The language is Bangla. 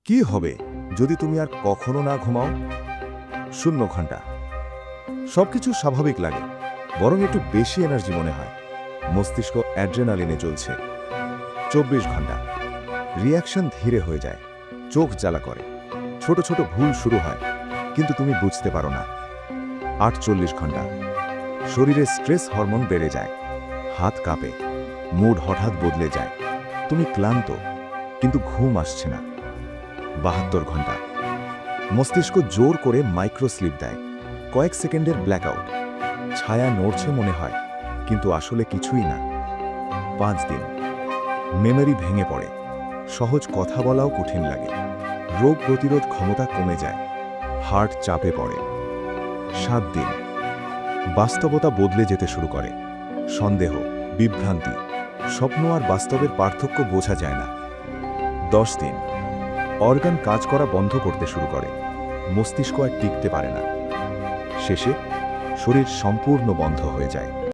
কি হবে যদি তুমি আর কখনো না ঘুমাও? 0 ঘন্টা। সবকিছু স্বাভাবিক লাগে, বরং একটু বেশি এনার্জি মনে হয়। মস্তিষ্ক অ্যাড্রেনালিনে চলছে। 24 ঘন্টা। রিয়াকশন ধীরে হয়ে যায়, চোখ জ্বালা করে, ছোট ছোট ভুল শুরু হয়, কিন্তু তুমি বুঝতে পারো না। 48 ঘন্টা। শরীরে স্ট্রেস হরমোন বেড়ে যায়, হাত কাঁপে, মুড হঠাৎ বদলে যায়। তুমি ক্লান্ত, কিন্তু ঘুম আসছে না। 72 ঘন্টা। মস্তিষ্ক জোর করে মাইক্রো স্লিপ দেয়, কয়েক সেকেন্ডের ব্ল্যাকআউট। ছায়া নড়ছে মনে হয়, কিন্তু আসলে কিছুই না। 5 দিন। মেমোরি ভেঙে পড়ে, সহজ কথা বলাও কঠিন লাগে, রোগ প্রতিরোধ ক্ষমতা কমে যায়, হার্ট চাপে পড়ে। 7 দিন। বাস্তবতা বদলে যেতে শুরু করে, সন্দেহ, বিভ্রান্তি, স্বপ্ন আর বাস্তবের পার্থক্য বোঝা যায় না। 10 দিন। অর্গান কাজ করা বন্ধ করতে শুরু করে, মস্তিষ্ক আর টিকতে পারে না। শেষে শরীর সম্পূর্ণ বন্ধ হয়ে যায়।